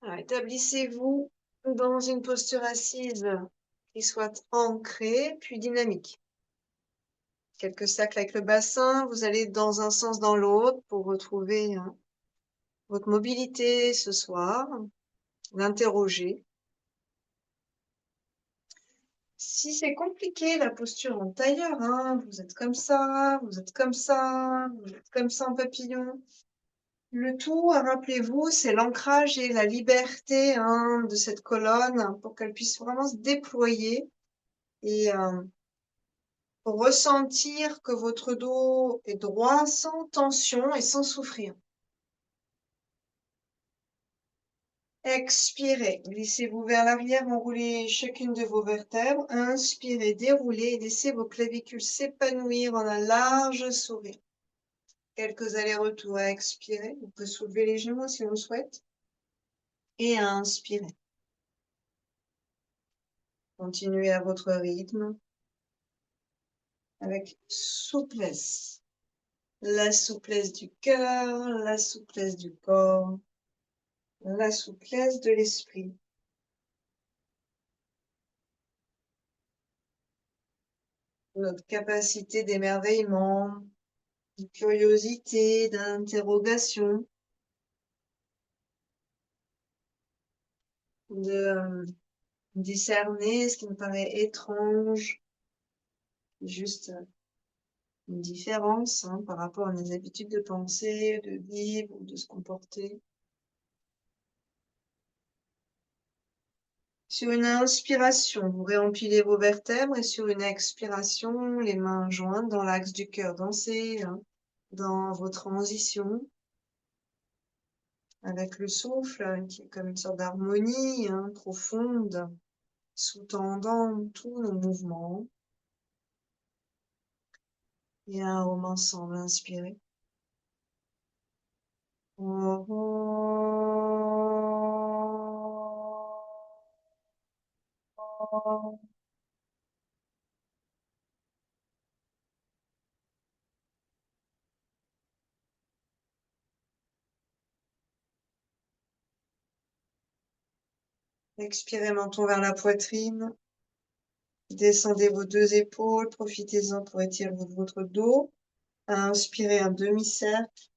Alors, établissez-vous dans une posture assise qui soit ancrée, puis dynamique. Quelques cercles avec le bassin, vous allez dans un sens, dans l'autre pour retrouver votre mobilité ce soir, l'interroger. Si c'est compliqué, la posture en tailleur, vous êtes comme ça, vous êtes comme ça, vous êtes comme ça en papillon. Le tout, rappelez-vous, c'est l'ancrage et la liberté de cette colonne pour qu'elle puisse vraiment se déployer et pour ressentir que votre dos est droit, sans tension et sans souffrir. Expirez, glissez-vous vers l'arrière, enroulez chacune de vos vertèbres. Inspirez, déroulez et laissez vos clavicules s'épanouir en un large sourire. Quelques allers-retours à expirer. Vous pouvez soulever les genoux si on le souhaite. Et à inspirer. Continuez à votre rythme. Avec souplesse. La souplesse du cœur, la souplesse du corps, la souplesse de l'esprit. Notre capacité d'émerveillement, de curiosité, d'interrogation, de discerner ce qui nous paraît étrange, juste une différence par rapport à nos habitudes de penser, de vivre ou de se comporter. Sur une inspiration, vous réempilez vos vertèbres et sur une expiration, les mains jointes dans l'axe du cœur. Dansez dans vos transitions avec le souffle qui est comme une sorte d'harmonie profonde, sous-tendant tous nos mouvements. Et un homme ensemble, inspirez. Expirez, menton vers la poitrine. Descendez vos deux épaules, profitez-en pour étirer votre dos. Inspirez un demi-cercle.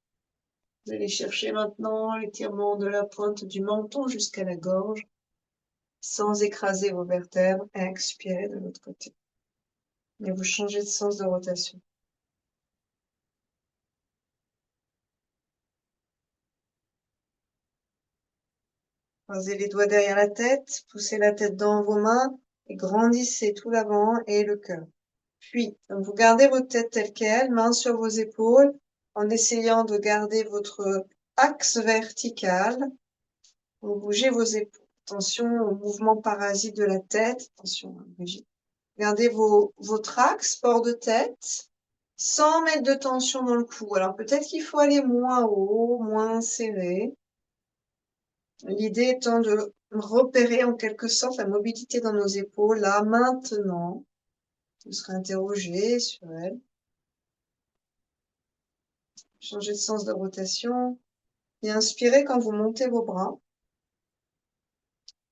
Vous allez chercher maintenant l'étirement de la pointe du menton jusqu'à la gorge, sans écraser vos vertèbres. Expirez de l'autre côté. Et vous changez de sens de rotation. Croisez les doigts derrière la tête, poussez la tête dans vos mains et grandissez tout l'avant et le cœur. Puis, vous gardez votre tête telle qu'elle, main sur vos épaules, en essayant de garder votre axe vertical. Vous bougez vos épaules. Attention au mouvement parasite de la tête. Attention, Brigitte. Gardez votre axe, port de tête, sans mettre de tension dans le cou. Alors peut-être qu'il faut aller moins haut, moins serré. L'idée étant de repérer en quelque sorte la mobilité dans nos épaules, là, maintenant. Vous serez interrogé sur elle. Changez de sens de rotation. Et inspirez quand vous montez vos bras.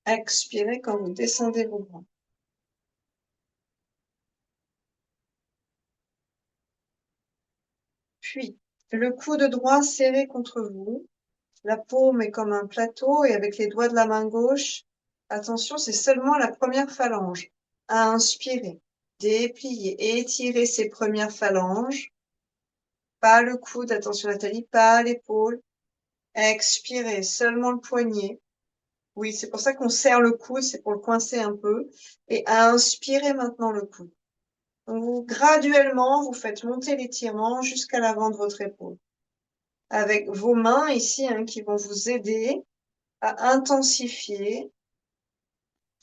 Expirez quand vous descendez vos bras. Puis, le coude droit serré contre vous. La paume est comme un plateau et avec les doigts de la main gauche, attention, c'est seulement la première phalange. À inspirer, déplier, étirer ces premières phalanges. Pas le coude, attention à la taille, pas l'épaule. Expirez, seulement le poignet. Oui, c'est pour ça qu'on serre le coude, c'est pour le coincer un peu. Et à inspirer maintenant le coude. Donc, graduellement, vous faites monter l'étirement jusqu'à l'avant de votre épaule. Avec vos mains ici qui vont vous aider à intensifier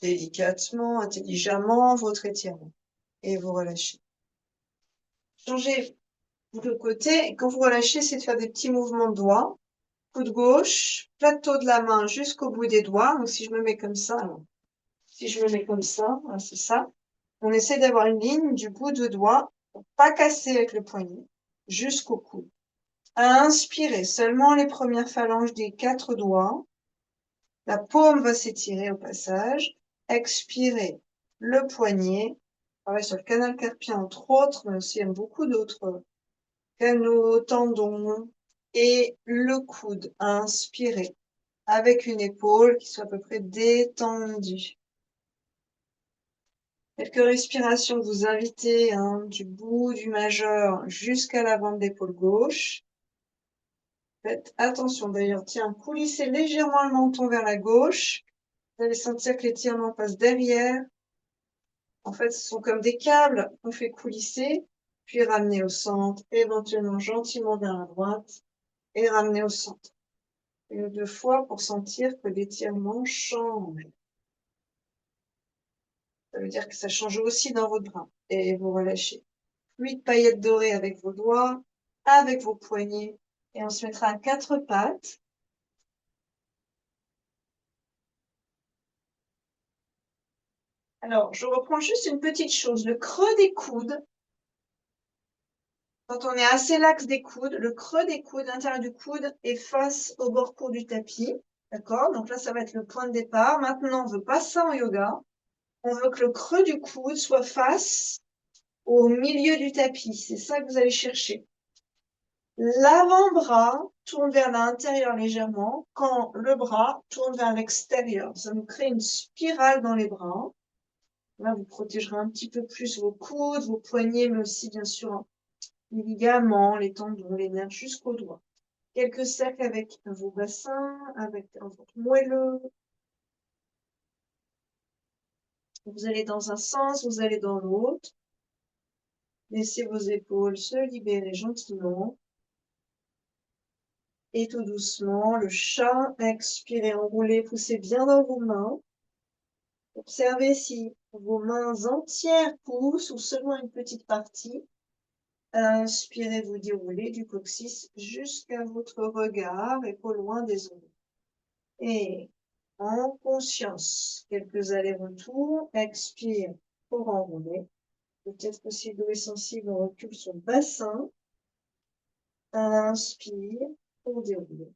délicatement, intelligemment votre étirement. Et vous relâchez. Changez de côté. Et quand vous relâchez, c'est de faire des petits mouvements de doigts. Coude gauche, plateau de la main jusqu'au bout des doigts. Donc si je me mets comme ça, alors, si je me mets comme ça, voilà, c'est ça. On essaie d'avoir une ligne du bout de doigt, pour pas casser avec le poignet, jusqu'au coude. À inspirer, seulement les premières phalanges des 4 doigts. La paume va s'étirer au passage. Expirez le poignet. Travaille sur le canal carpien entre autres, mais aussi beaucoup d'autres canaux, tendons. Et le coude. Inspirez avec une épaule qui soit à peu près détendue. Quelques respirations, vous invitez du bout du majeur jusqu'à l'avant de l'épaule gauche. Faites attention d'ailleurs, tiens, coulissez légèrement le menton vers la gauche. Vous allez sentir que l'étirement passe derrière. En fait, ce sont comme des câbles qu'on fait coulisser, puis ramener au centre, éventuellement gentiment vers la droite, et ramener au centre. Une ou deux fois pour sentir que l'étirement change. Ça veut dire que ça change aussi dans votre bras. Et vous relâchez. 8 paillettes dorées avec vos doigts, avec vos poignets. Et on se mettra à quatre pattes. Alors, je reprends juste une petite chose. Le creux des coudes, quand on est assez l'axe des coudes, le creux des coudes, l'intérieur du coude est face au bord court du tapis. D'accord? Donc là, ça va être le point de départ. Maintenant, on veut pas ça en yoga. On veut que le creux du coude soit face au milieu du tapis. C'est ça que vous allez chercher. L'avant-bras tourne vers l'intérieur légèrement quand le bras tourne vers l'extérieur. Ça nous crée une spirale dans les bras. Là, vous protégerez un petit peu plus vos coudes, vos poignets, mais aussi, bien sûr, les ligaments, les tendons, les nerfs jusqu'aux doigts. Quelques cercles avec vos bassins, avec votre moelleux. Vous allez dans un sens, vous allez dans l'autre. Laissez vos épaules se libérer gentiment. Et tout doucement, le chat, expirez, enroulez, poussez bien dans vos mains. Observez si vos mains entières poussent ou seulement une petite partie. Inspirez, vous déroulez du coccyx jusqu'à votre regard et pas loin des oreilles. Et en conscience, quelques allers-retours. Expire pour enrouler. Peut-être que si l'eau est sensible, on recule son bassin. Inspire pour dérouler.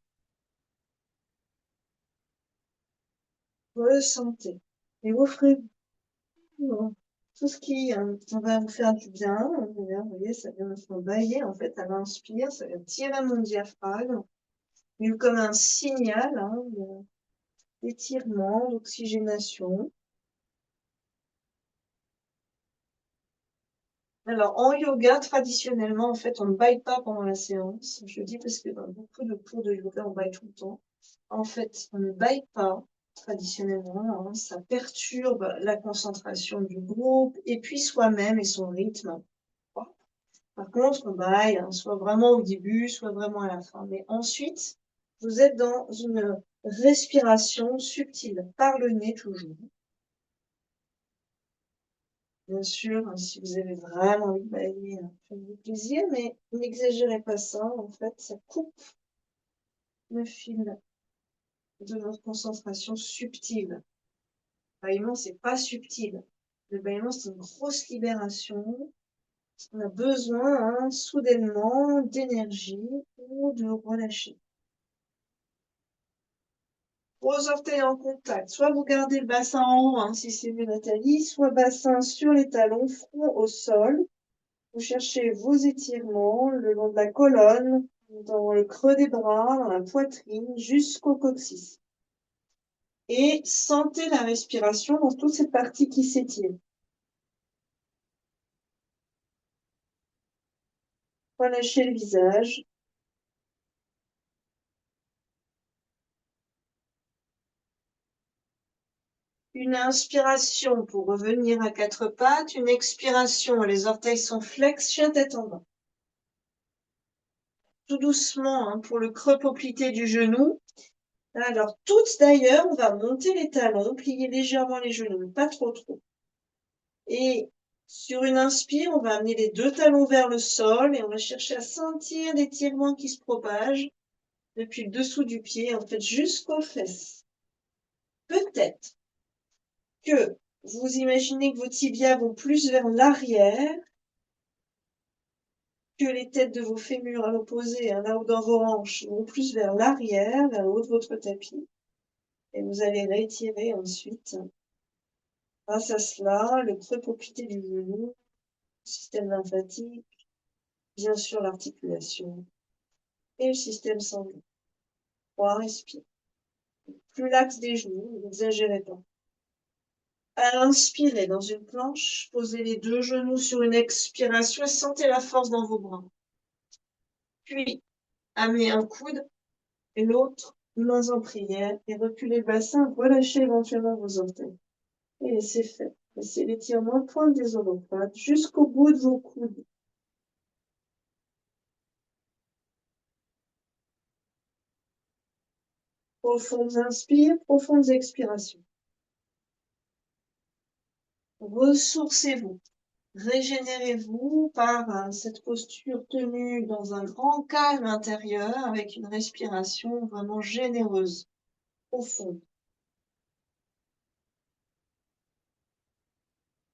Ressentez. Et vous ferez tout ce qui va vous faire du bien. Vous voyez, ça vient de s'embailler. En fait, à l'inspire, ça vient tirer mon diaphragme. Comme un signal d'étirement, d'oxygénation. Alors, en yoga, traditionnellement, en fait, on ne baille pas pendant la séance. Je dis parce que dans beaucoup de cours de yoga, on baille tout le temps. En fait, on ne baille pas traditionnellement. Ça perturbe la concentration du groupe et puis soi-même et son rythme. Par contre, on baille, soit vraiment au début, soit vraiment à la fin. Mais ensuite, vous êtes dans une respiration subtile, par le nez toujours. Bien sûr, si vous avez vraiment envie de bailler, faites-vous plaisir, mais n'exagérez pas ça. En fait, ça coupe le fil de notre concentration subtile. Le bâillement, c'est pas subtil. Le bâillement, c'est une grosse libération. On a besoin, soudainement, d'énergie ou de relâcher. Gros orteils en contact. Soit vous gardez le bassin en haut, si c'est mieux Nathalie, soit bassin sur les talons, front au sol. Vous cherchez vos étirements le long de la colonne, dans le creux des bras, dans la poitrine, jusqu'au coccyx. Et sentez la respiration dans toute cette partie qui s'étire. Relâchez le visage. Une inspiration pour revenir à quatre pattes. Une expiration, les orteils sont flex, chien tête en bas. Tout doucement, pour le creux poplité du genou. Alors, toutes d'ailleurs, on va monter les talons, plier légèrement les genoux, mais pas trop trop. Et sur une inspire, on va amener les deux talons vers le sol et on va chercher à sentir l'étirement qui se propage depuis le dessous du pied, en fait, jusqu'aux fesses. Peut-être que vous imaginez que vos tibias vont plus vers l'arrière, que les têtes de vos fémurs à l'opposé, là ou dans vos hanches, vont plus vers l'arrière, vers le haut de votre tapis. Et vous allez réétirer ensuite. Grâce à cela, le creux poplité du genou, le système lymphatique, bien sûr l'articulation et le système sanguin. 3, respire. Plus l'axe des genoux, n'exagérez pas. À inspirer dans une planche, posez les deux genoux sur une expiration et sentez la force dans vos bras. Puis, amenez un coude et l'autre, mains en prière, et reculez le bassin, relâchez éventuellement vos orteils. Et c'est fait. Laissez l'étirement pointe des omoplates jusqu'au bout de vos coudes. Profondes inspires, profondes expirations. Ressourcez-vous. Régénérez-vous par cette posture tenue dans un grand calme intérieur avec une respiration vraiment généreuse, profonde.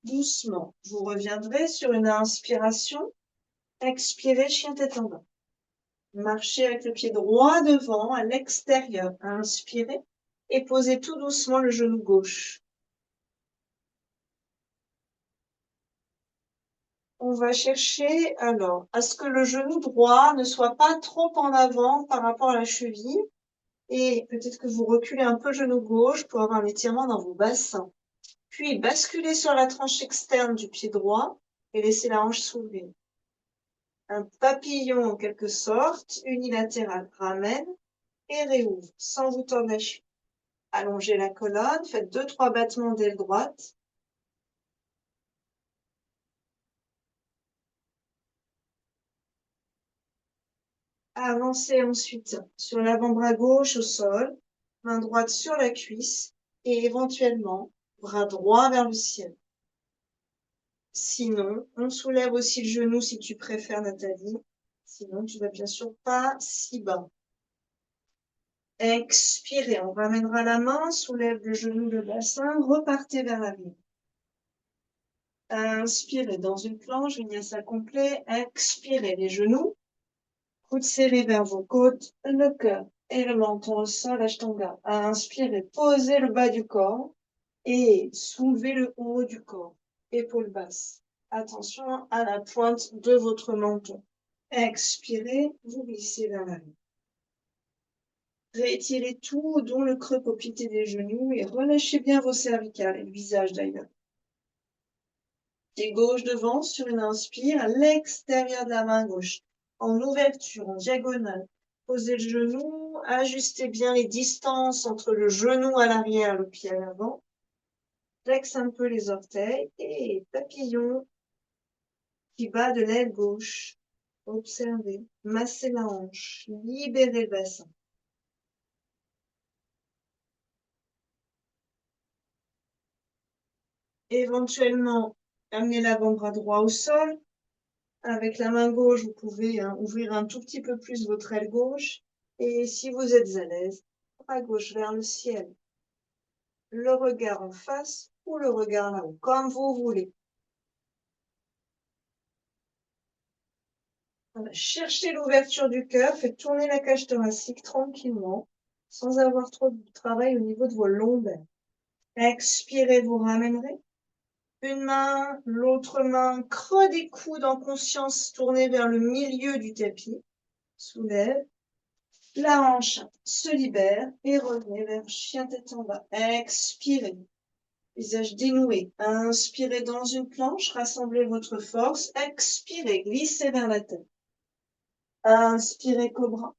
Doucement, vous reviendrez sur une inspiration. Expirez, chien tête en bas. Marchez avec le pied droit devant, à l'extérieur. Inspirez et posez tout doucement le genou gauche. On va chercher alors à ce que le genou droit ne soit pas trop en avant par rapport à la cheville. Et peut-être que vous reculez un peu le genou gauche pour avoir un étirement dans vos bassins. Puis basculez sur la tranche externe du pied droit et laissez la hanche s'ouvrir. Un papillon en quelque sorte, unilatéral. Ramène et réouvre sans vous tordre la cheville. Allongez la colonne, faites 2-3 battements d'aile droite. Avancez ensuite sur l'avant-bras gauche au sol, main droite sur la cuisse et éventuellement bras droit vers le ciel. Sinon, on soulève aussi le genou si tu préfères, Nathalie. Sinon, tu vas bien sûr pas si bas. Expirez, on ramènera la main, soulève le genou, le bassin, repartez vers l'arrière. Inspirez dans une planche, vinyasa complet. Expirez les genoux, coudes serrés vers vos côtes, le cœur et le menton au sol, Ashtanga. Inspirez, posez le bas du corps et soulevez le haut du corps, épaules basses. Attention à la pointe de votre menton. Expirez, vous glissez vers l'arrière. Réétirez tout, dont le creux poplité des genoux, et relâchez bien vos cervicales et le visage d'ailleurs. Pied gauche devant sur une inspire, à l'extérieur de la main gauche, en ouverture, en diagonale. Posez le genou, ajustez bien les distances entre le genou à l'arrière et le pied à l'avant. Flexe un peu les orteils et papillon qui bat de l'aile gauche. Observez, massez la hanche, libérez le bassin. Éventuellement, amenez l'avant-bras droit au sol. Avec la main gauche, vous pouvez ouvrir un tout petit peu plus votre aile gauche. Et si vous êtes à l'aise, bras gauche vers le ciel. Le regard en face ou le regard là-haut, comme vous voulez. Voilà. Cherchez l'ouverture du cœur, faites tourner la cage thoracique tranquillement, sans avoir trop de travail au niveau de vos lombaires. Expirez, vous ramènerez. Une main, l'autre main, creux des coudes en conscience, tournez vers le milieu du tapis. Soulève. La hanche se libère et revenez vers chien tête en bas. Expirez. Visage dénoué. Inspirez dans une planche, rassemblez votre force. Expirez, glissez vers la tête. Inspirez cobra.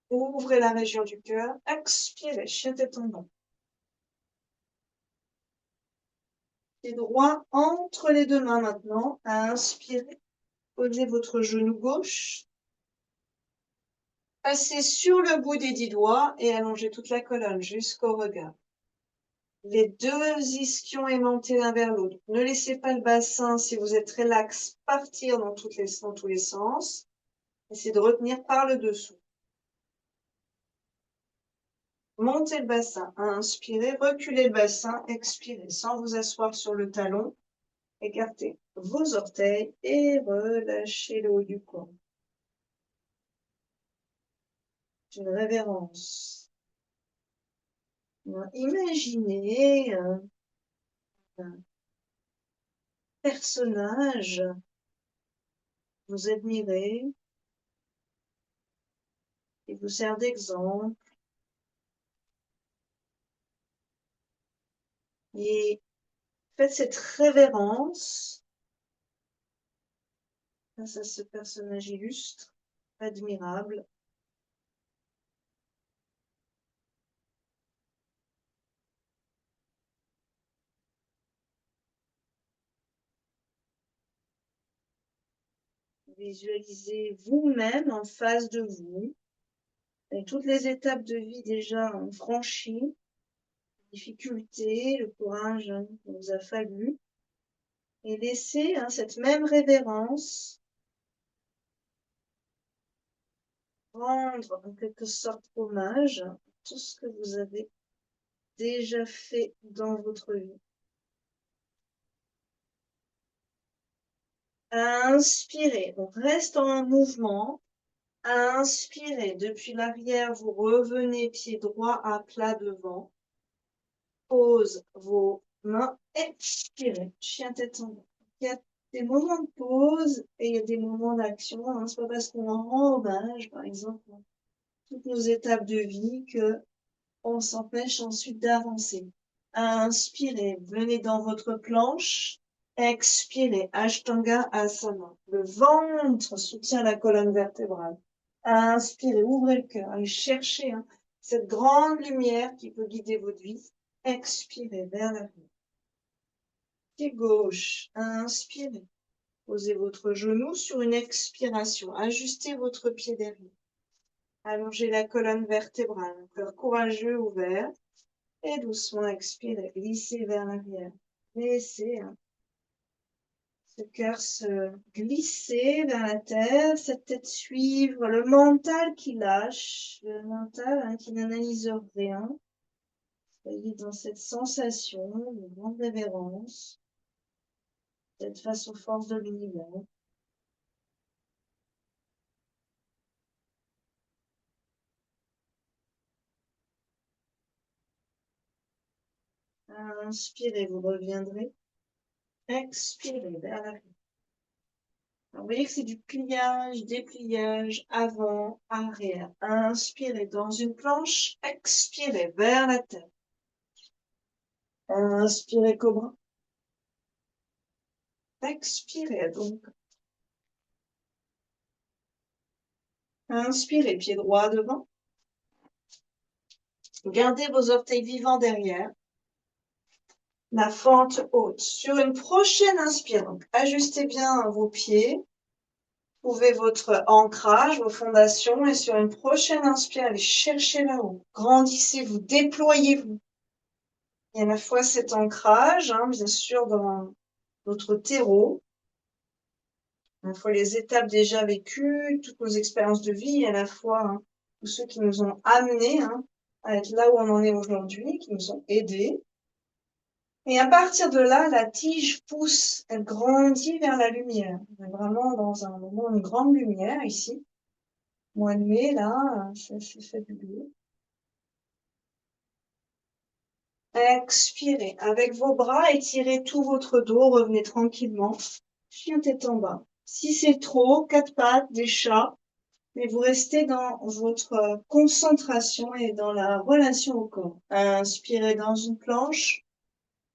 Ouvrez la région du cœur. Expirez, chien tête en bas. Pied droit entre les deux mains maintenant. Inspirez. Posez votre genou gauche. Passez sur le bout des 10 doigts et allongez toute la colonne jusqu'au regard. Les deux ischions aimantés l'un vers l'autre. Ne laissez pas le bassin, si vous êtes relax, partir dans tous les sens. Essayez de retenir par le dessous. Montez le bassin. Inspirez, reculez le bassin, expirez sans vous asseoir sur le talon. Écartez vos orteils et relâchez le haut du corps. Une révérence. Imaginez un personnage que vous admirez et vous sert d'exemple. Et faites cette révérence face à ce personnage illustre, admirable. Visualisez vous-même en face de vous, et toutes les étapes de vie déjà franchies, les difficultés, le courage qu'il vous a fallu, et laissez cette même révérence rendre en quelque sorte hommage à tout ce que vous avez déjà fait dans votre vie. Inspirez, on reste en mouvement. Inspirez, depuis l'arrière, vous revenez pied droit à plat devant. Pose vos mains, expirez, chien tête en bas. Il y a des moments de pause et il y a des moments d'action. C'est pas parce qu'on rend hommage, par exemple, à toutes nos étapes de vie que on s'empêche ensuite d'avancer. Inspirez, venez dans votre planche. Expirez, Ashtanga Asana. Le ventre soutient la colonne vertébrale. Inspirez, ouvrez le cœur, allez chercher cette grande lumière qui peut guider votre vie. Expirez vers l'arrière. Pied gauche, inspirez. Posez votre genou sur une expiration. Ajustez votre pied derrière. Allongez la colonne vertébrale. Un cœur courageux ouvert. Et doucement expirez. Glissez vers l'arrière. Laissez ce cœur se glisser vers la terre, cette tête suivre, le mental qui lâche, le mental qui n'analyse rien. Soyez dans cette sensation de grande révérence, d'être face aux forces de l'univers. Inspirez, vous reviendrez. Expirez vers l'arrière. Vous voyez que c'est du pliage, dépliage, avant, arrière. Inspirez dans une planche, expirez vers la terre. Inspirez cobra. Expirez donc. Inspirez, pied droit devant. Gardez vos orteils vivants derrière. La fente haute. Sur une prochaine inspire, donc ajustez bien vos pieds. Trouvez votre ancrage, vos fondations. Et sur une prochaine inspire, allez chercher là-haut. Grandissez-vous, déployez-vous. Il y a à la fois cet ancrage, bien sûr, dans notre terreau. À la fois les étapes déjà vécues, toutes nos expériences de vie, et à la fois tous ceux qui nous ont amenés à être là où on en est aujourd'hui, qui nous ont aidés. Et à partir de là, la tige pousse, elle grandit vers la lumière. On est vraiment dans un moment, une grande lumière ici. Mois de mai, là, c'est fabuleux. Expirez. Avec vos bras, étirez tout votre dos, revenez tranquillement. Chien tête en bas. Si c'est trop, quatre pattes, des chats, mais vous restez dans votre concentration et dans la relation au corps. Inspirez dans une planche.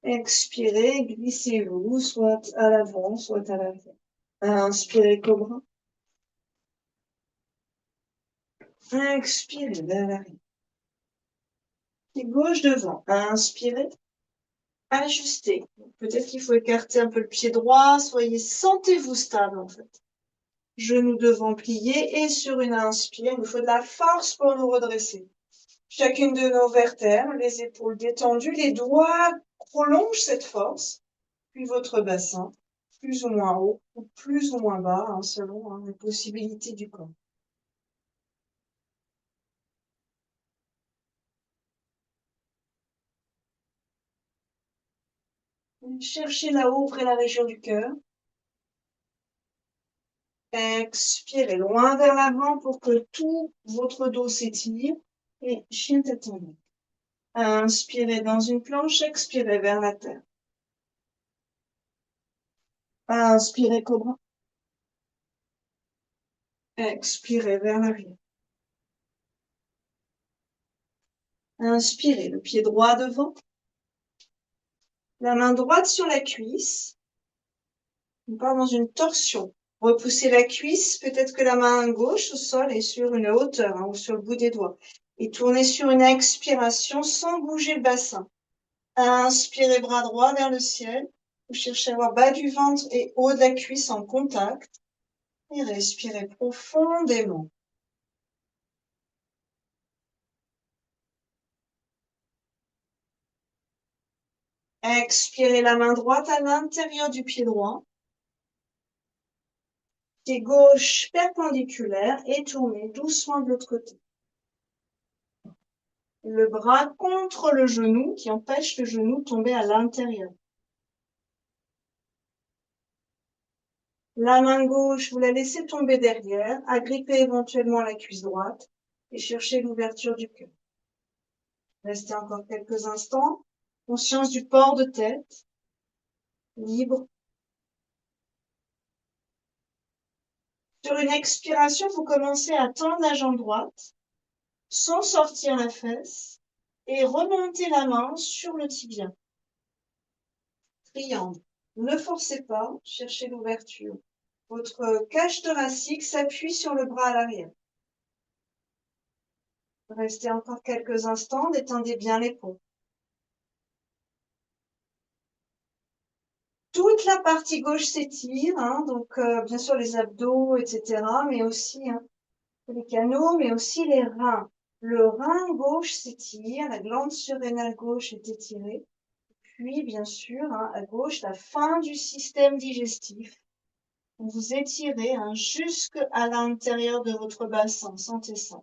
Expirez, glissez-vous, soit à l'avant, soit à l'arrière. Inspirez cobra. Expirez vers l'arrière. Pied gauche devant. Inspirez. Ajustez. Peut-être qu'il faut écarter un peu le pied droit. Sentez-vous stable en fait. Genoux devant pliés et sur une inspire, il nous faut de la force pour nous redresser. Chacune de nos vertèbres, les épaules détendues, les doigts prolongent cette force. Puis votre bassin, plus ou moins haut ou plus ou moins bas, selon les possibilités du corps. Cherchez là-haut, ouvrez la région du cœur. Expirez loin vers l'avant pour que tout votre dos s'étire. Et chien tête en bas. Inspirez dans une planche, expirez vers la terre. Inspirez cobra. Expirez vers l'arrière. Inspirez le pied droit devant. La main droite sur la cuisse. On part dans une torsion. Repoussez la cuisse, peut-être que la main gauche au sol est sur une hauteur, ou sur le bout des doigts. Et tournez sur une expiration sans bouger le bassin. Inspirez bras droit vers le ciel. Vous cherchez à avoir bas du ventre et haut de la cuisse en contact. Et respirez profondément. Expirez la main droite à l'intérieur du pied droit. Pied gauche perpendiculaire et tournez doucement de l'autre côté. Le bras contre le genou qui empêche le genou de tomber à l'intérieur. La main gauche, vous la laissez tomber derrière, agrippez éventuellement la cuisse droite et cherchez l'ouverture du cœur. Restez encore quelques instants. Conscience du port de tête, libre. Sur une expiration, vous commencez à tendre la jambe droite, sans sortir la fesse, et remonter la main sur le tibia. Triangle. Ne forcez pas, cherchez l'ouverture. Votre cage thoracique s'appuie sur le bras à l'arrière. Restez encore quelques instants, détendez bien l'épaule. Toute la partie gauche s'étire, donc bien sûr les abdos, etc., mais aussi les canaux, mais aussi les reins. Le rein gauche s'étire, la glande surrénale gauche est étirée. Puis, bien sûr, à gauche, la fin du système digestif. Vous étirez jusqu'à l'intérieur de votre bassin. Sentez ça.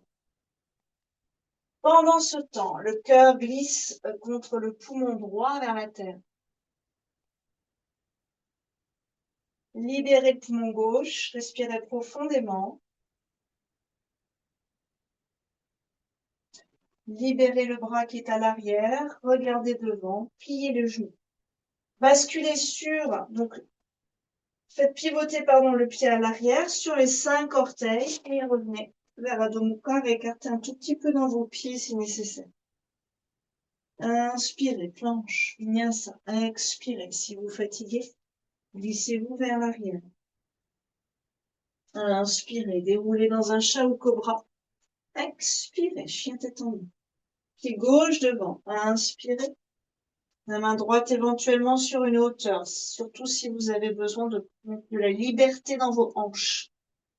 Pendant ce temps, le cœur glisse contre le poumon droit vers la terre. Libérez le poumon gauche, respirez profondément. Libérez le bras qui est à l'arrière, regardez devant, pliez le genou. Basculez donc faites pivoter, le pied à l'arrière sur les 5 orteils et revenez vers Adho Mukha, écartez un tout petit peu dans vos pieds si nécessaire. Inspirez, planche, vinyasa. Expirez, si vous fatiguez, glissez-vous vers l'arrière. Inspirez, déroulez dans un chat ou cobra. Expirez, chien étendu. Pied gauche devant. Inspirez. La main droite éventuellement sur une hauteur, surtout si vous avez besoin de la liberté dans vos hanches.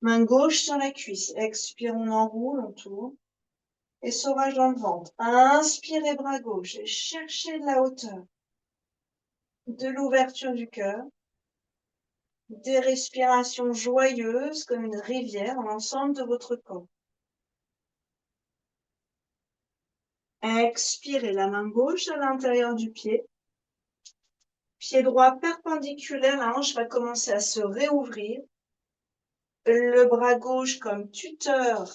Main gauche sur la cuisse. Expire, on enroule, on tourne. Essorage dans le ventre. Inspirez, bras gauche et cherchez de la hauteur. De l'ouverture du cœur. Des respirations joyeuses comme une rivière dans l'ensemble de votre corps. Expirez la main gauche à l'intérieur du pied. Pied droit perpendiculaire, la hanche va commencer à se réouvrir. Le bras gauche comme tuteur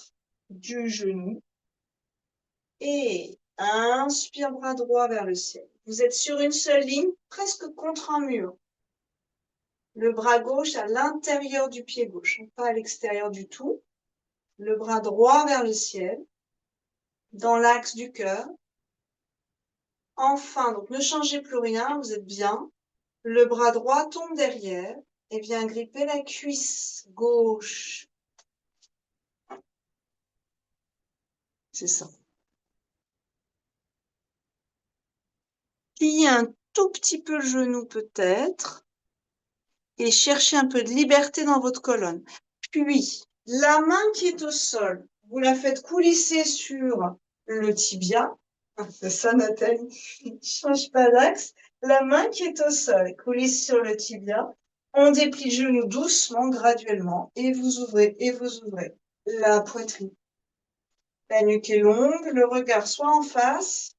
du genou. Et inspire, bras droit vers le ciel. Vous êtes sur une seule ligne, presque contre un mur. Le bras gauche à l'intérieur du pied gauche, pas à l'extérieur du tout. Le bras droit vers le ciel, dans l'axe du cœur. Enfin, donc ne changez plus rien, vous êtes bien. Le bras droit tombe derrière et vient gripper la cuisse gauche. C'est ça. Pliez un tout petit peu le genou peut-être et cherchez un peu de liberté dans votre colonne. Puis, la main qui est au sol, vous la faites coulisser sur le tibia. C'est ça, Nathalie. Change pas d'axe. La main qui est au sol coulisse sur le tibia. On déplie le genou doucement, graduellement, et vous ouvrez la poitrine. La nuque est longue, le regard soit en face.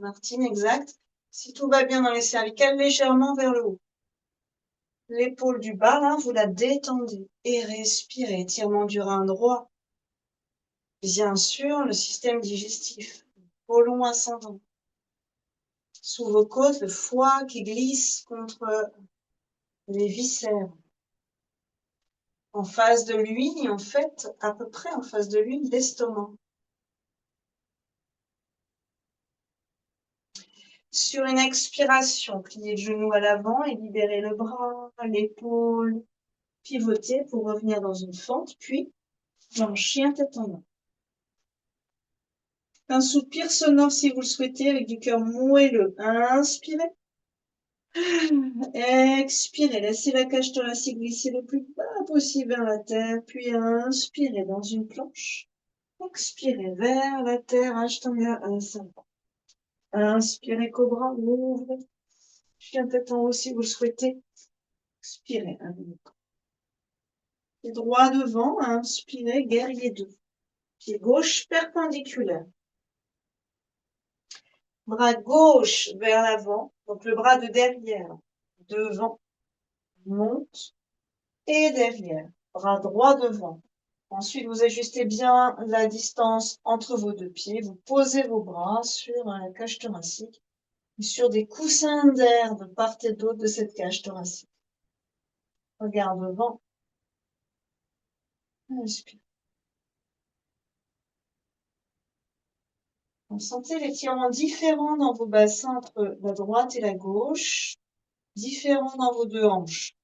Martine, exact. Si tout va bien dans les cervicales, légèrement vers le haut. L'épaule du bas, là, vous la détendez et respirez, étirement du rein droit. Bien sûr, le système digestif. Côlon ascendant. Sous vos côtes, le foie qui glisse contre les viscères. En face de lui, en fait, à peu près en face de lui, l'estomac. Sur une expiration, pliez le genou à l'avant et libérez le bras, l'épaule, pivotez pour revenir dans une fente, puis en chien tête en bas. Un soupir sonore si vous le souhaitez, avec du cœur moelleux. Inspirez. Expirez, laissez la cage thoracique glisser le plus bas possible vers la terre, puis inspirez dans une planche. Expirez vers la terre, Ashtanga Asana. Inspirez, cobra, ouvrez. Chien tête en haut si vous le souhaitez. Expirez, un minute. Pied droit devant, inspirez, guerrier 2. Pied gauche perpendiculaire. Bras gauche vers l'avant, donc le bras de derrière, devant, monte et derrière. Bras droit devant. Ensuite, vous ajustez bien la distance entre vos deux pieds. Vous posez vos bras sur la cage thoracique et sur des coussins d'air de part et d'autre de cette cage thoracique. Regard devant. Inspire. Vous sentez l'étirement différent dans vos bassins entre la droite et la gauche, différent dans vos deux hanches.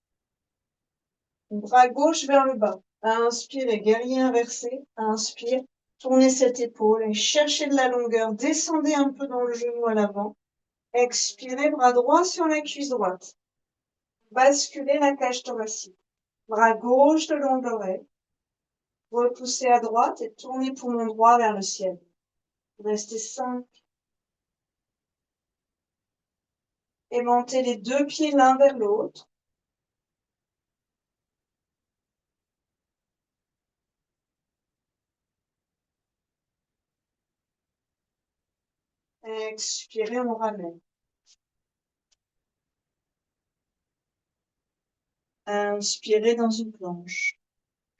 Bras gauche vers le bas. Inspirez, guerrier inversé. Inspire, tournez cette épaule et cherchez de la longueur. Descendez un peu dans le genou à l'avant. Expirez, bras droit sur la cuisse droite. Basculez la cage thoracique. Bras gauche de long de l'oreille. Repoussez à droite et tournez poumon droit vers le ciel. Restez 5. Aimantez les deux pieds l'un vers l'autre. Expirez, on ramène. Inspirez dans une planche.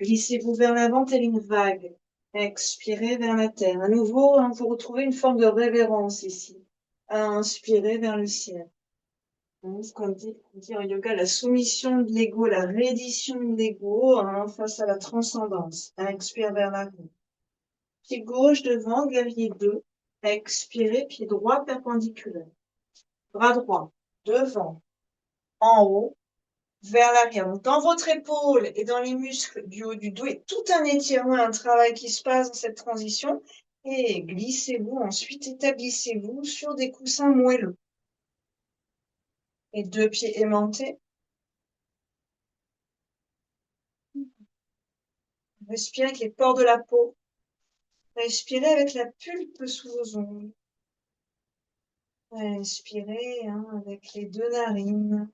Glissez-vous vers l'avant telle une vague. Expirez vers la terre. À nouveau, vous retrouvez une forme de révérence ici. Inspirez vers le ciel. Ce qu'on dit en yoga, la soumission de l'ego, la reddition de l'ego face à la transcendance. Expire vers l'arrière. Pied gauche devant, guerrier 2. Expirez, pied droit perpendiculaire. Bras droit devant, en haut, vers l'arrière. Donc, dans votre épaule et dans les muscles du haut du dos, et tout un étirement, un travail qui se passe dans cette transition. Et glissez-vous ensuite, établissez-vous sur des coussins moelleux. Et deux pieds aimantés. Respirez avec les pores de la peau. Respirez avec la pulpe sous vos ongles. Respirez avec les deux narines.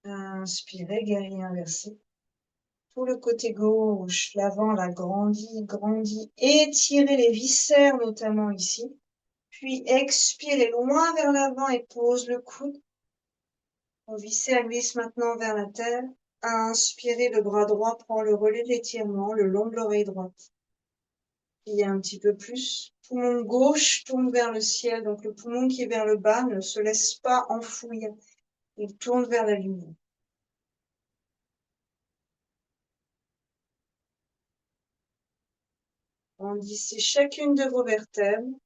Inspirez, guerrier inversé. Tout le côté gauche, l'avant, la grandit, grandit. Étirez les viscères, notamment ici. Puis expirez loin vers l'avant et pose le coude. Vos viscères glissent maintenant vers la terre. Inspirez, le bras droit prend le relais de l'étirement le long de l'oreille droite. Puis un petit peu plus. Poumon gauche tourne vers le ciel. Donc le poumon qui est vers le bas ne se laisse pas enfouir. Il tourne vers la lumière. Grandissez chacune de vos vertèbres.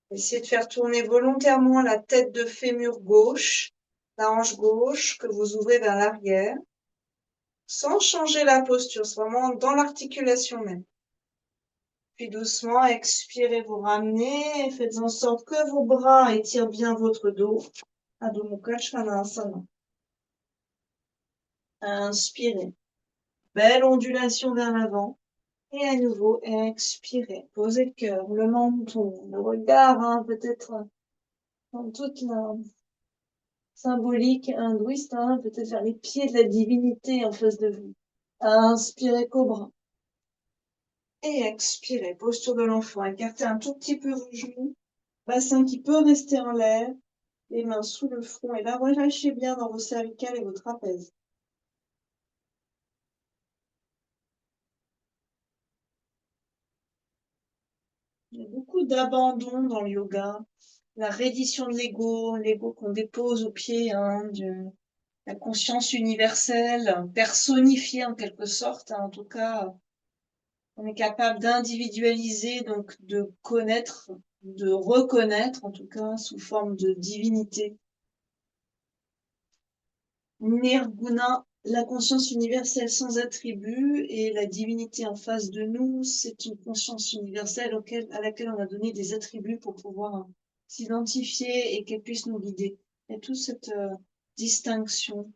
Essayez de faire tourner volontairement la tête de fémur gauche, la hanche gauche que vous ouvrez vers l'arrière, sans changer la posture, c'est vraiment dans l'articulation même. Puis doucement, expirez, vous ramenez et faites en sorte que vos bras étirent bien votre dos. Adho Mukha Svanasana. Inspirez. Belle ondulation vers l'avant. Et à nouveau, expirez. Posez le cœur, le menton, le regard, peut-être dans toute la symbolique hindouiste, peut-être vers les pieds de la divinité en face de vous. Inspirez, cobra. Et expirez, posture de l'enfant. Écartez un tout petit peu vos genoux. Bassin qui peut rester en l'air. Les mains sous le front et là, relâchez bien dans vos cervicales et vos trapèzes. Il y a beaucoup d'abandon dans le yoga. La reddition de l'ego qu'on dépose au pied de la conscience universelle, personnifiée en quelque sorte. En tout cas, on est capable d'individualiser, donc de connaître, de reconnaître, en tout cas, sous forme de divinité. Nirguna, la conscience universelle sans attribut, et la divinité en face de nous, c'est une conscience universelle à laquelle on a donné des attributs pour pouvoir s'identifier et qu'elle puisse nous guider. Il y a toute cette distinction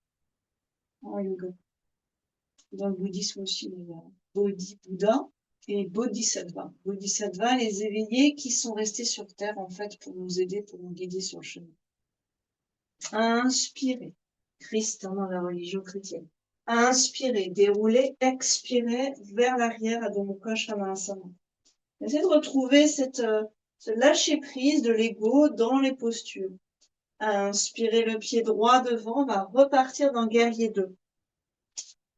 en yoga. Dans le bouddhisme aussi, il y a Bodhi Bouddha et Bodhisattva. Bodhisattva, les éveillés qui sont restés sur Terre, en fait, pour nous aider, pour nous guider sur le chemin. Inspirez. Christ dans la religion chrétienne. Inspirez, déroulez, expirez vers l'arrière, Adho Mukha Svanasana. Essayez de retrouver ce lâcher-prise de l'ego dans les postures. Inspirez le pied droit devant, on va repartir dans guerrier 2.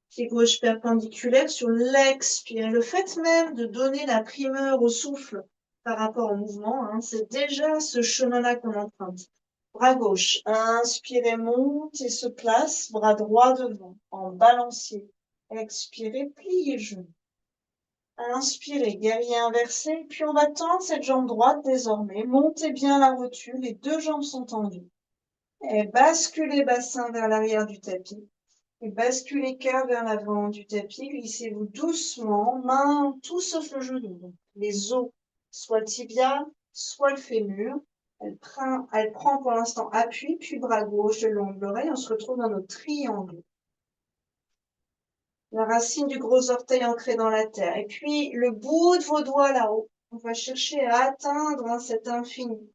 Pied gauche perpendiculaire sur l'expire. Le fait même de donner la primeur au souffle par rapport au mouvement, c'est déjà ce chemin-là qu'on emprunte. Bras gauche, inspirez, monte et se place, bras droit devant, en balancier. Expirez, pliez le genou. Inspirez, guerrier inversé, puis on va tendre cette jambe droite désormais. Montez bien la rotule, les deux jambes sont tendues. Et basculez bassin vers l'arrière du tapis. Et basculez cœur vers l'avant du tapis. Glissez-vous doucement, main, tout sauf le genou. Donc, les os, soit le tibia, soit le fémur. Elle prend pour l'instant appui, puis bras gauche le long de l'oreille. On se retrouve dans notre triangle. La racine du gros orteil ancrée dans la terre. Et puis, le bout de vos doigts là-haut. On va chercher à atteindre cet infini.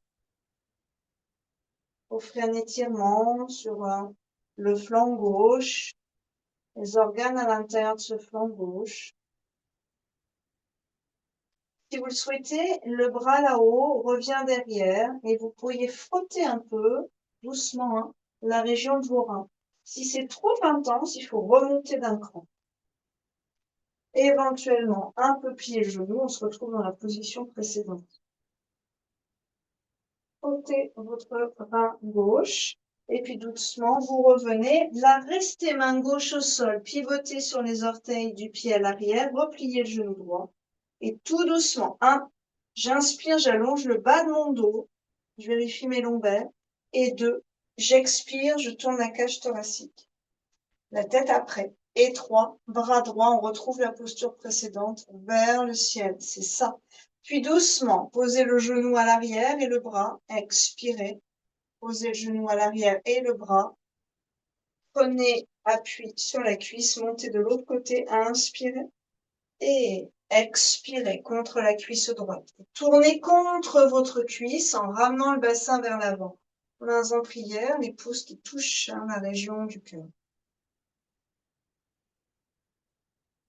Offrez un étirement sur le flanc gauche, les organes à l'intérieur de ce flanc gauche. Si vous le souhaitez, le bras là-haut revient derrière et vous pourriez frotter un peu, doucement, la région de vos reins. Si c'est trop intense, il faut remonter d'un cran. Éventuellement, un peu plier le genou, on se retrouve dans la position précédente. Frottez votre rein gauche. Et puis doucement, vous revenez. Là, restez main gauche au sol, pivotez sur les orteils du pied à l'arrière, repliez le genou droit. Et tout doucement, 1, j'inspire, j'allonge le bas de mon dos, je vérifie mes lombaires. Et 2, j'expire, je tourne la cage thoracique. La tête après. Et 3, bras droit, on retrouve la posture précédente vers le ciel. C'est ça. Puis doucement, posez le genou à l'arrière et le bras. Expirez. Posez le genou à l'arrière et le bras. Prenez appui sur la cuisse, montez de l'autre côté, inspirez. Et expirez contre la cuisse droite. Tournez contre votre cuisse en ramenant le bassin vers l'avant. Mains en prière, les pouces qui touchent la région du cœur.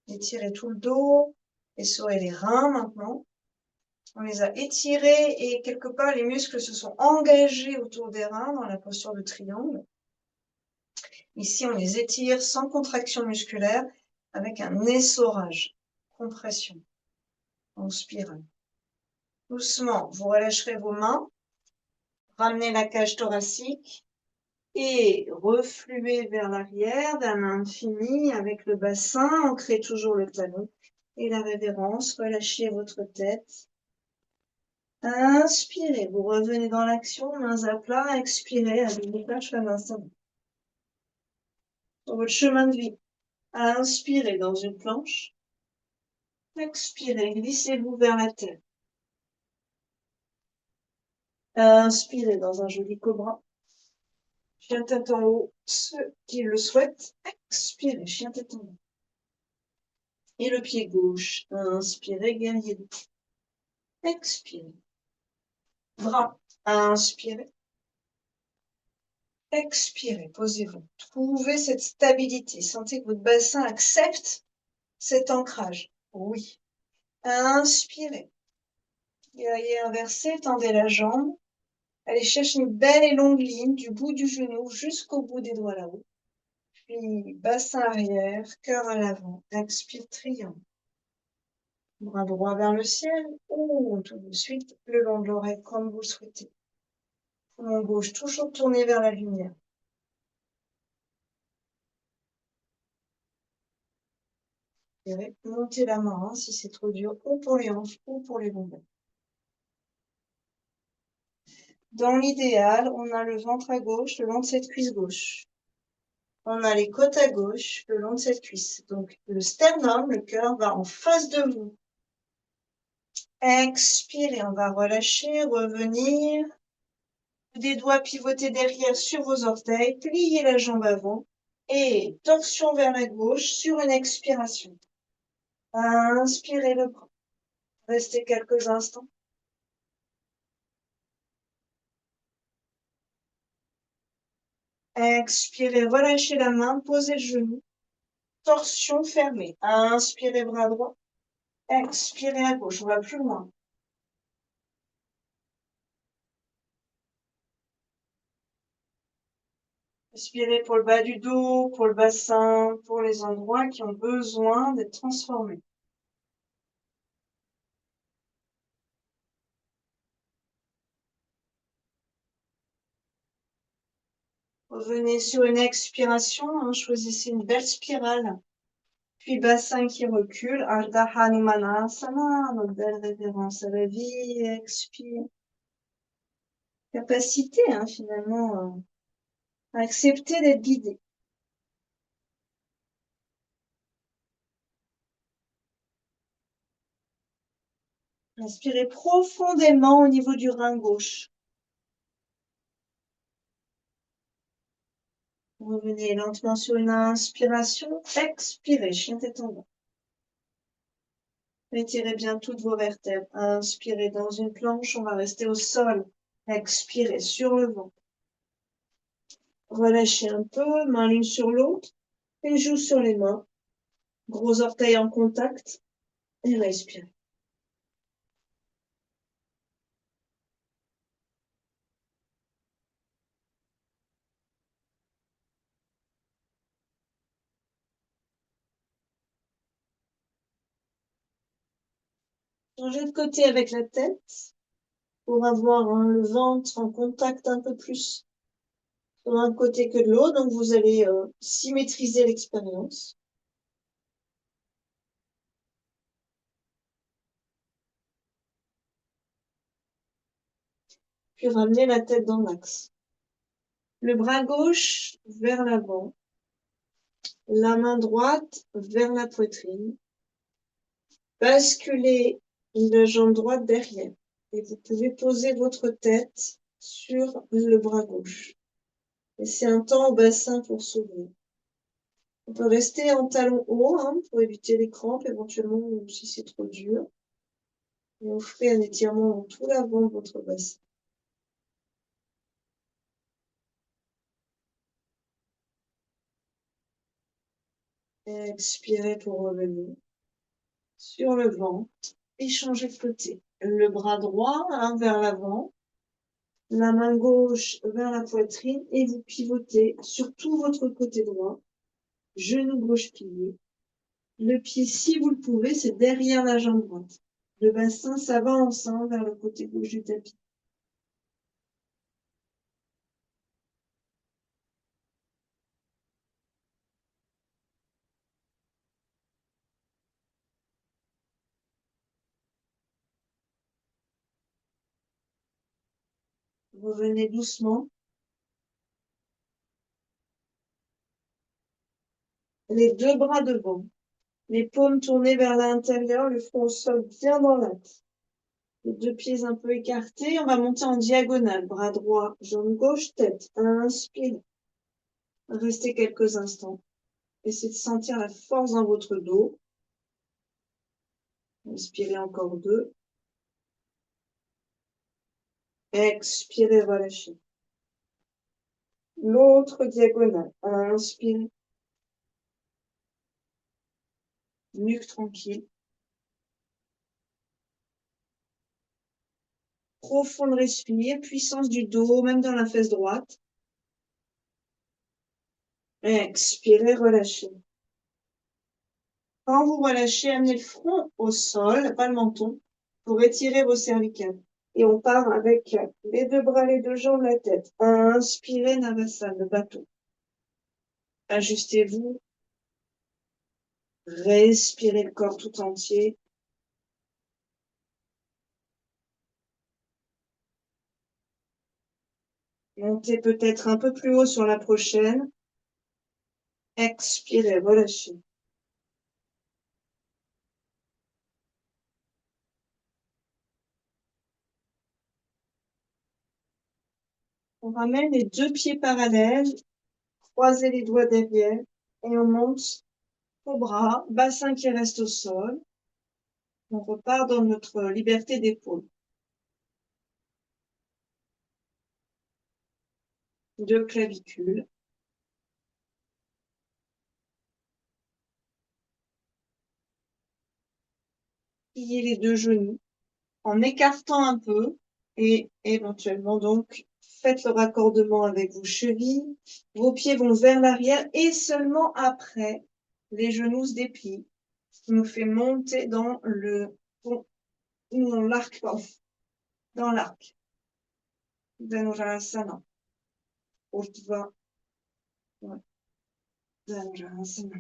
Étirez tout le dos, essorez les reins maintenant. On les a étirés et quelque part les muscles se sont engagés autour des reins dans la posture de triangle. Ici, on les étire sans contraction musculaire avec un essorage, compression, en spirale. Doucement, vous relâcherez vos mains, ramenez la cage thoracique et refluez vers l'arrière d'un infini avec le bassin, ancrez toujours le talon et la révérence, relâchez votre tête. Inspirez, vous revenez dans l'action, mains à plat, expirez, Adho Mukha Svanasana. Sur votre chemin de vie, inspirez dans une planche, expirez, glissez-vous vers la terre. Inspirez dans un joli cobra. Chien tête en haut, ceux qui le souhaitent, expirez, chien tête en haut. Et le pied gauche, inspirez, guerrier 2. Expirez. Bras, inspirez. Expirez, posez-vous. Trouvez cette stabilité. Sentez que votre bassin accepte cet ancrage. Oui. Inspirez. Guerrier inversé, tendez la jambe. Allez, cherche une belle et longue ligne du bout du genou jusqu'au bout des doigts là-haut. Puis bassin arrière, cœur à l'avant. Expire, triangle. Bras droit vers le ciel ou tout de suite le long de l'oreille comme vous le souhaitez. Poumon gauche toujours tourné vers la lumière. Montez la main si c'est trop dur, ou pour les hanches ou pour les lombaires. Dans l'idéal, on a le ventre à gauche, le long de cette cuisse gauche. On a les côtes à gauche, le long de cette cuisse. Donc, le sternum, le cœur, va en face de vous. Expirez, on va relâcher, revenir. Des doigts pivotés derrière sur vos orteils, pliez la jambe avant et torsion vers la gauche sur une expiration. Inspirez le bras. Restez quelques instants. Expirez, relâchez la main, posez le genou. Torsion fermée. Inspirez, bras droit. Expirez à gauche, on va plus loin. Inspirez pour le bas du dos, pour le bassin, pour les endroits qui ont besoin d'être transformés. Revenez sur une expiration, choisissez une belle spirale. Puis bassin qui recule, Ardha Hanumanasana, notre belle révérence à la vie, expire. Capacité, finalement, à accepter d'être guidé. Inspirez profondément au niveau du rein gauche. Revenez lentement sur une inspiration, expirez, chien tête en bas. Étirez bien toutes vos vertèbres. Inspirez dans une planche, on va rester au sol. Expirez sur le vent. Relâchez un peu, main l'une sur l'autre, une joue sur les mains. Gros orteils en contact. Et respirez. Changez de côté avec la tête pour avoir le ventre en contact un peu plus sur un côté que de l'autre. Donc, vous allez symétriser l'expérience. Puis ramenez la tête dans l'axe. Le bras gauche vers l'avant. La main droite vers la poitrine. Basculez la jambe droite derrière. Et vous pouvez poser votre tête sur le bras gauche. Laissez un temps au bassin pour s'ouvrir. On peut rester en talon haut pour éviter les crampes éventuellement ou si c'est trop dur. Et offrez un étirement dans tout l'avant de votre bassin. Expirez pour revenir sur le ventre et changez de côté. Le bras droit vers l'avant, la main gauche vers la poitrine et vous pivotez sur tout votre côté droit, genou gauche plié. Le pied, si vous le pouvez, c'est derrière la jambe droite. Le bassin s'avance vers le côté gauche du tapis. Revenez doucement. Les deux bras devant. Les paumes tournées vers l'intérieur, le front au sol bien dans l'axe. Les deux pieds un peu écartés. On va monter en diagonale. Bras droit, jambe gauche, tête. Inspirez. Restez quelques instants. Essayez de sentir la force dans votre dos. Inspirez encore deux. Expirez, relâchez. L'autre diagonale. Inspirez. Nuque tranquille. Profonde respire, puissance du dos, même dans la fesse droite. Expirez, relâchez. Quand vous relâchez, amenez le front au sol, pas le menton, pour étirer vos cervicales. Et on part avec les deux bras, les deux jambes, la tête. Inspirez, Navasana, le bateau. Ajustez-vous. Respirez le corps tout entier. Montez peut-être un peu plus haut sur la prochaine. Expirez, relâchez. On ramène les deux pieds parallèles, croisez les doigts derrière et on monte au bras, bassin qui reste au sol. On repart dans notre liberté d'épaule. Deux clavicules. Pliez les deux genoux en écartant un peu et éventuellement donc faites le raccordement avec vos chevilles. Vos pieds vont vers l'arrière et seulement après les genoux se déplient, ce qui nous fait monter dans le dans l'arc, dans l'arc. Dhanurasana. Urdhva Dhanurasana.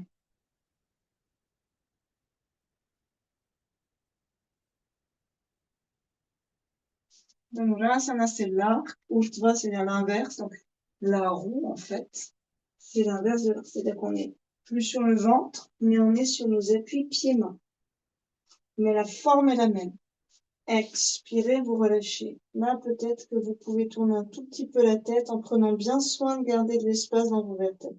Dhanurasana, c'est l'arc. Urdhva, c'est à l'inverse. Donc, la roue, en fait, c'est l'inverse de l'arc. C'est-à-dire qu'on est plus sur le ventre, mais on est sur nos appuis pieds-mains. Mais la forme est la même. Expirez, vous relâchez. Là, peut-être que vous pouvez tourner un tout petit peu la tête en prenant bien soin de garder de l'espace dans vos vertèbres.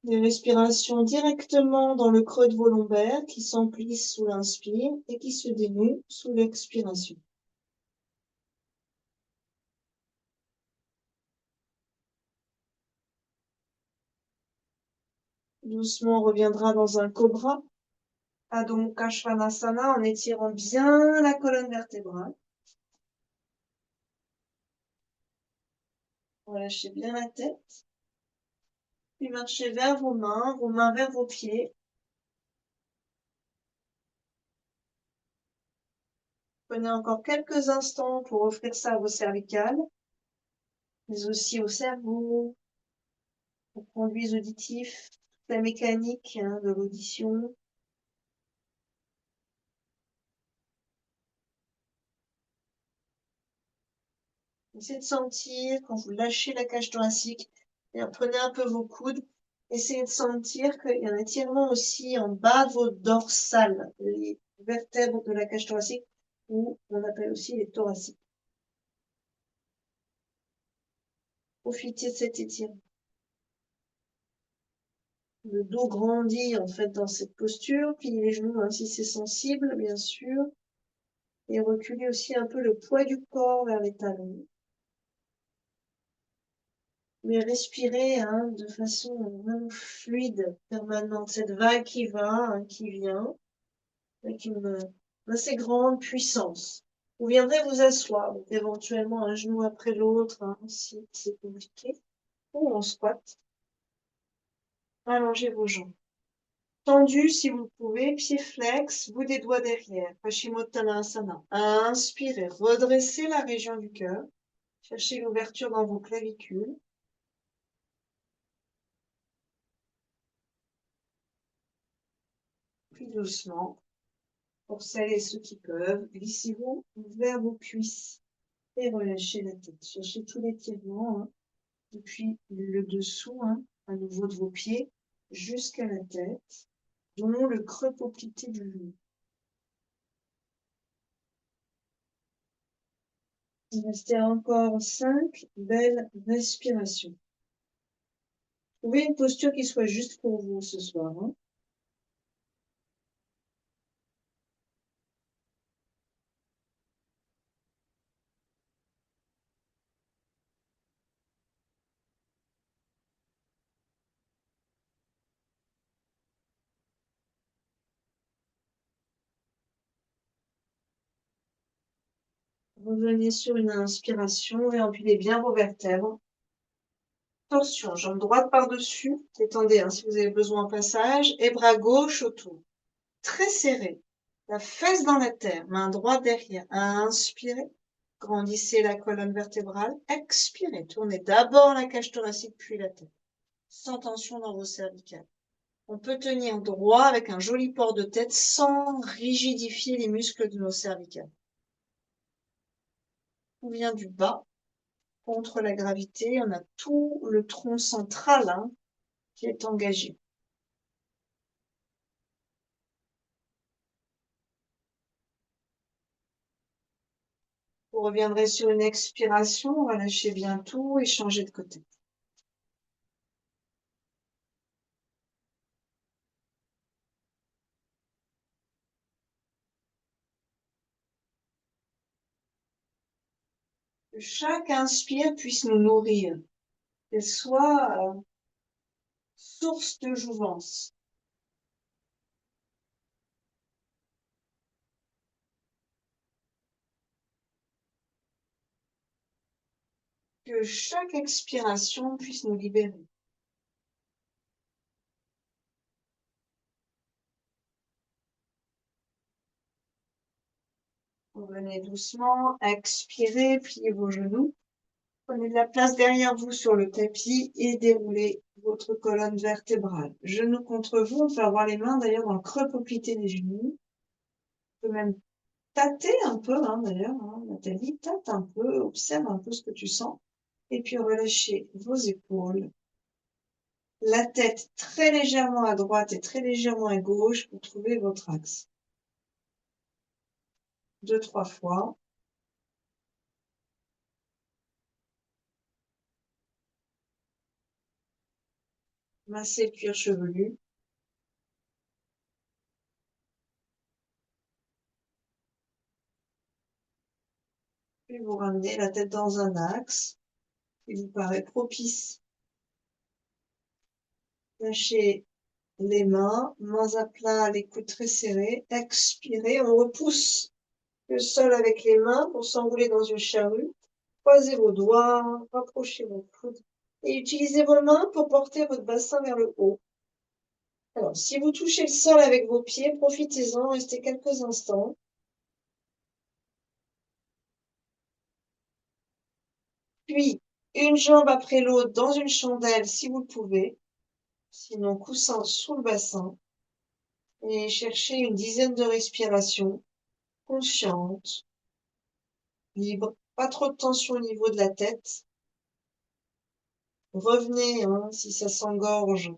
Des respirations directement dans le creux de vos lombaires qui s'emplissent sous l'inspire et qui se dénouent sous l'expiration. Doucement, on reviendra dans un cobra, Adho Mukha Svanasana, en étirant bien la colonne vertébrale. Relâchez bien la tête. Puis marchez vers vos mains vers vos pieds. Prenez encore quelques instants pour offrir ça à vos cervicales, mais aussi au cerveau, aux conduits auditifs, la mécanique de l'audition. Essayez de sentir quand vous lâchez la cage thoracique, et prenez un peu vos coudes. Essayez de sentir qu'il y a un étirement aussi en bas de vos dorsales, les vertèbres de la cage thoracique, ou on appelle aussi les thoraciques. Profitez de cet étirement. Le dos grandit en fait dans cette posture, pliez les genoux hein, si c'est sensible, bien sûr, et reculez aussi un peu le poids du corps vers les talons. Mais respirez hein, de façon vraiment fluide, permanente, cette vague qui va, hein, qui vient, avec une assez grande puissance. Vous viendrez vous asseoir, donc éventuellement un genou après l'autre, hein, si c'est compliqué, ou en squat. Allongez vos jambes. Tendu si vous pouvez, pieds flex, bout des doigts derrière, Paschimottanasana. Inspirez, redressez la région du cœur, cherchez l'ouverture dans vos clavicules. Puis doucement, pour celles et ceux qui peuvent, glissez-vous vers vos cuisses et relâchez la tête. Cherchez tout l'étirement hein, depuis le dessous, hein, à nouveau de vos pieds, jusqu'à la tête, dont le creux poplité du genou. Il restait encore 5 belles respirations. Trouvez une posture qui soit juste pour vous ce soir. Hein. Revenez sur une inspiration et empilez bien vos vertèbres. Attention, jambe droite par-dessus. Détendez hein, si vous avez besoin en passage. Et bras gauche autour. Très serré. La fesse dans la terre. Main droite derrière. Inspirez. Grandissez la colonne vertébrale. Expirez. Tournez d'abord la cage thoracique puis la tête. Sans tension dans vos cervicales. On peut tenir droit avec un joli port de tête sans rigidifier les muscles de nos cervicales. On vient du bas, contre la gravité. On a tout le tronc central hein, qui est engagé. Vous reviendrez sur une expiration. On va lâcher bien tout et changer de côté. Que chaque inspire puisse nous nourrir, qu'elle soit source de jouvence. Que chaque expiration puisse nous libérer. Revenez doucement, expirez, pliez vos genoux. Prenez de la place derrière vous sur le tapis et déroulez votre colonne vertébrale. Genoux contre vous, on peut avoir les mains d'ailleurs dans le creux poplité des genoux. On peut même tâter un peu, hein, d'ailleurs, hein, Nathalie, tâte un peu, observe un peu ce que tu sens. Et puis relâchez vos épaules. La tête très légèrement à droite et très légèrement à gauche pour trouver votre axe. 2-3 fois. Massez le cuir chevelu. Puis vous ramenez la tête dans un axe qui vous paraît propice. Lâchez les mains, mains à plat, les coudes très serrés. Expirez, on repousse le sol avec les mains pour s'enrouler dans une charrue. Croisez vos doigts, rapprochez vos coudes et utilisez vos mains pour porter votre bassin vers le haut. Alors, si vous touchez le sol avec vos pieds, profitez-en, restez quelques instants. Puis, une jambe après l'autre dans une chandelle si vous le pouvez. Sinon, coussin sous le bassin. Et cherchez une dizaine de respirations conscientes, libres. Pas trop de tension au niveau de la tête. Revenez hein, si ça s'engorge.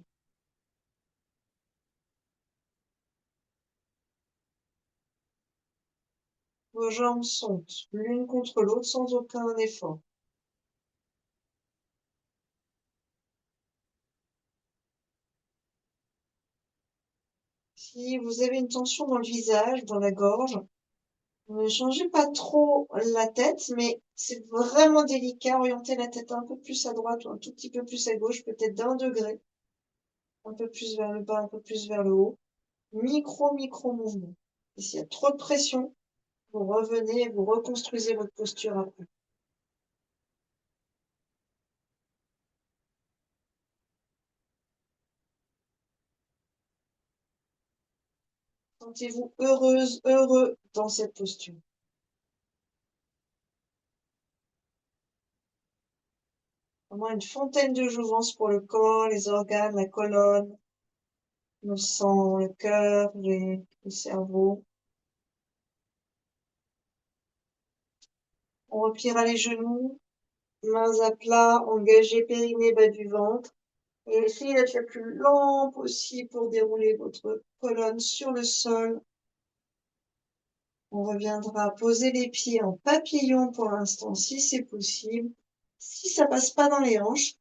Vos jambes sont l'une contre l'autre sans aucun effort. Si vous avez une tension dans le visage, dans la gorge, ne changez pas trop la tête, mais c'est vraiment délicat. Orientez la tête un peu plus à droite ou un tout petit peu plus à gauche, peut-être d'1 degré. Un peu plus vers le bas, un peu plus vers le haut. Micro mouvement. Et s'il y a trop de pression, vous revenez, vous reconstruisez votre posture après. Sentez-vous heureuse, heureux dans cette posture. Vraiment une fontaine de jouvence pour le corps, les organes, la colonne, le sang, le cœur, le cerveau. On repliera les genoux, mains à plat, engagez périnée bas du ventre. Et essayez d'être le plus lent possible pour dérouler votre colonne sur le sol. On reviendra poser les pieds en papillon pour l'instant, si c'est possible. Si ça passe pas dans les hanches,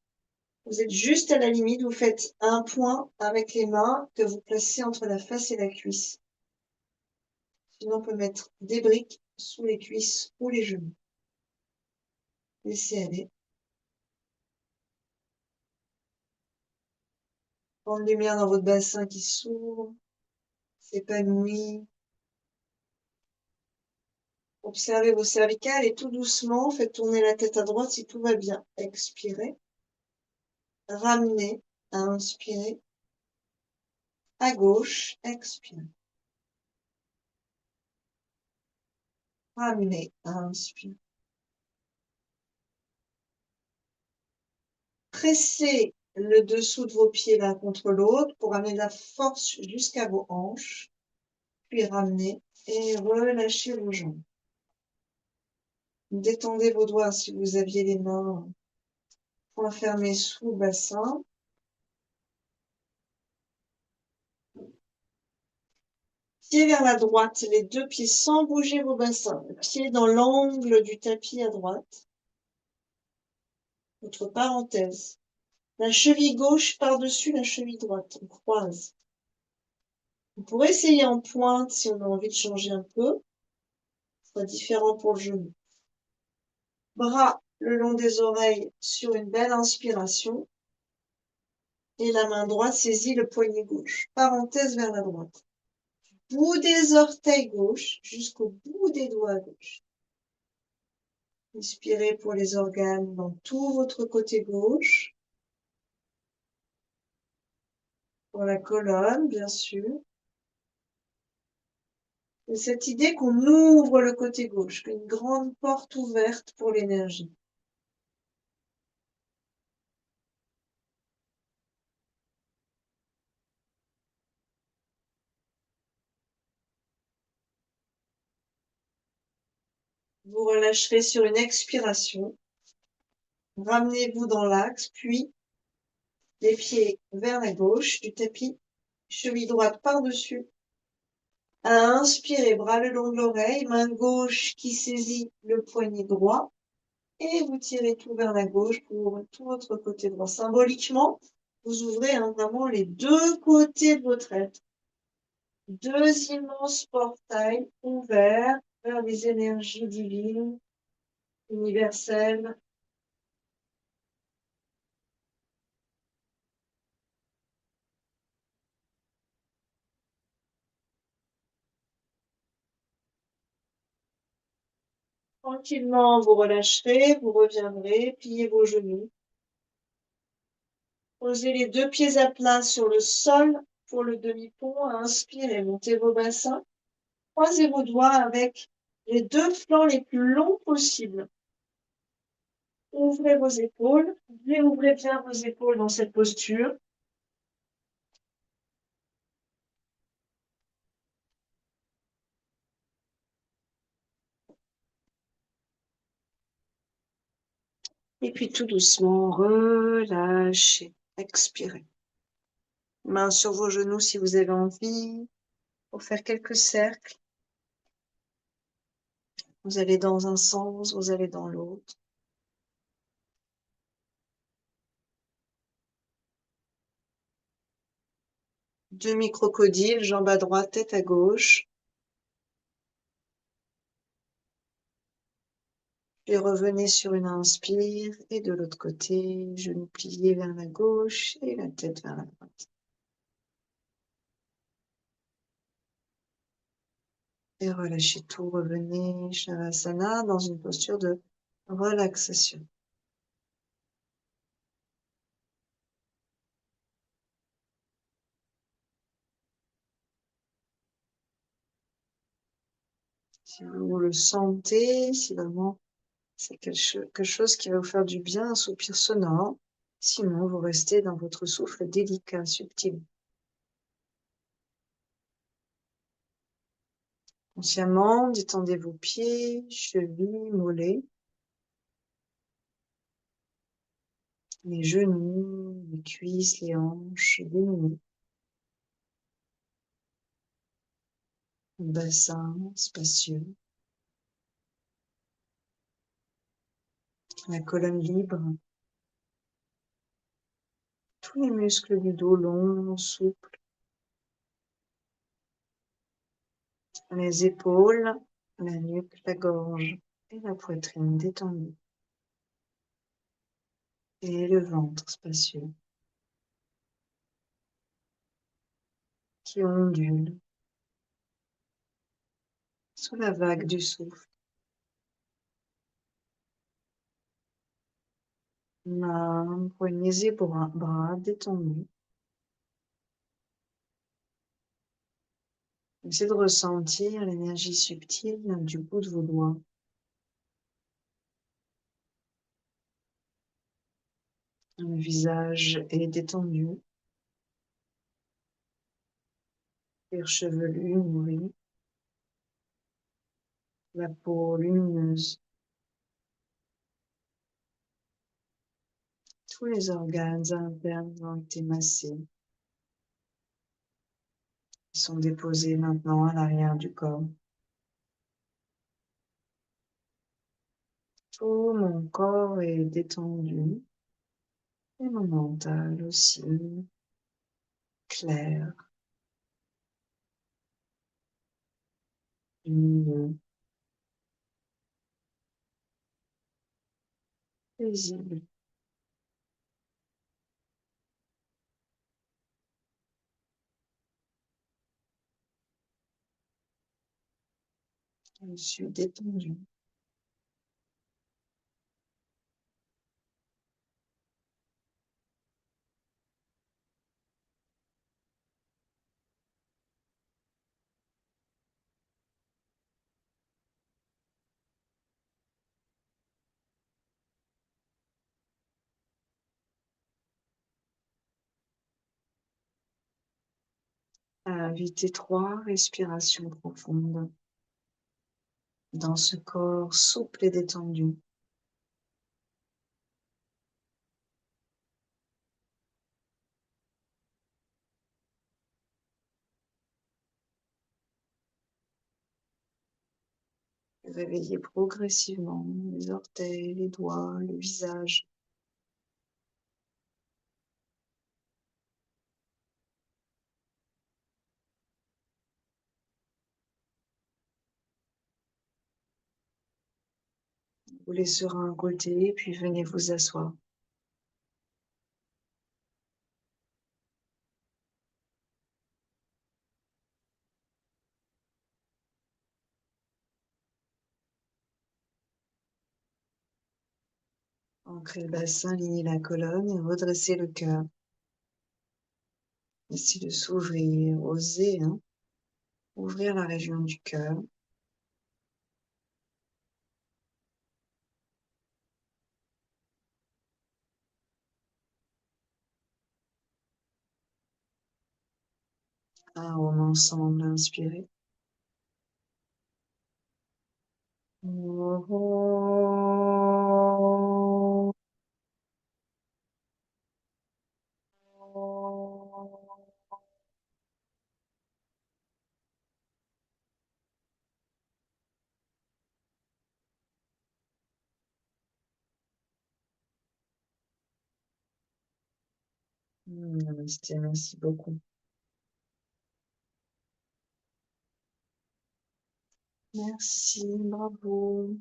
vous êtes juste à la limite, vous faites un point avec les mains que vous placez entre la face et la cuisse. Sinon, on peut mettre des briques sous les cuisses ou les genoux. Laissez aller. Grande lumière dans votre bassin qui s'ouvre, s'épanouit. Observez vos cervicales et tout doucement, faites tourner la tête à droite si tout va bien. Expirez. Ramenez. Inspirez. À gauche. Expirez. Ramenez. Inspirez. Pressez le dessous de vos pieds l'un contre l'autre pour amener de la force jusqu'à vos hanches. Puis ramenez et relâchez vos jambes. Détendez vos doigts si vous aviez les mains poings fermés sous le bassin. Pieds vers la droite, les deux pieds sans bouger vos bassins. Pieds dans l'angle du tapis à droite. Votre parenthèse. La cheville gauche par-dessus la cheville droite. On croise. On pourrait essayer en pointe si on a envie de changer un peu. Ce sera différent pour le genou. Bras le long des oreilles sur une belle inspiration. Et la main droite saisit le poignet gauche. Parenthèse vers la droite. Bout des orteils gauche jusqu'au bout des doigts gauche. Inspirez pour les organes dans tout votre côté gauche. Pour la colonne, bien sûr. Et cette idée qu'on ouvre le côté gauche, qu'une grande porte ouverte pour l'énergie. Vous relâcherez sur une expiration. Ramenez-vous dans l'axe, puis les pieds vers la gauche du tapis, cheville droite par-dessus. Inspirez, bras le long de l'oreille, main gauche qui saisit le poignet droit. Et vous tirez tout vers la gauche pour ouvrir tout votre côté droit. Symboliquement, vous ouvrez vraiment les deux côtés de votre être. Deux immenses portails ouverts vers les énergies divines, universelles. Tranquillement, vous relâcherez, vous reviendrez, pliez vos genoux. Posez les deux pieds à plat sur le sol pour le demi-pont. Inspirez, montez vos bassins. Croisez vos doigts avec les deux flancs les plus longs possibles. Ouvrez vos épaules. Réouvrez bien vos épaules dans cette posture. Et puis tout doucement, relâchez. Expirez. Mains sur vos genoux si vous avez envie. Pour faire quelques cercles. Vous allez dans un sens, vous allez dans l'autre. Demi-crocodile, jambe à droite, tête à gauche. Puis revenez sur une inspire et de l'autre côté, genoux pliés vers la gauche et la tête vers la droite. Et relâchez tout, revenez Shavasana dans une posture de relaxation. Si vous le sentez, si vraiment c'est quelque chose qui va vous faire du bien, un soupir sonore. Sinon, vous restez dans votre souffle délicat, subtil. Consciemment, détendez vos pieds, chevilles, mollets, les genoux, les cuisses, les hanches, les genoux, le bassin spacieux, la colonne libre, tous les muscles du dos longs, souples, les épaules, la nuque, la gorge et la poitrine détendue. Et le ventre spacieux qui ondule sous la vague du souffle. Mains, poignets et bras détendus. Essayez de ressentir l'énergie subtile du bout de vos doigts. Le visage est détendu, cuir chevelu nourri, la peau lumineuse. Tous les organes internes ont été massés. Ils sont déposés maintenant à l'arrière du corps. Tout mon corps est détendu et mon mental aussi, clair, lumineux, paisible. Je suis détendu. Invitez 3 respirations profondes dans ce corps souple et détendu. Réveillez progressivement les orteils, les doigts, le visage. Roulez sur un côté, puis venez vous asseoir. Ancrez le bassin, alignez la colonne et redressez le cœur. Essayez de s'ouvrir, osez, ouvrir la région du cœur. On ensemble, inspirez. Namasté, merci beaucoup. Merci, bravo.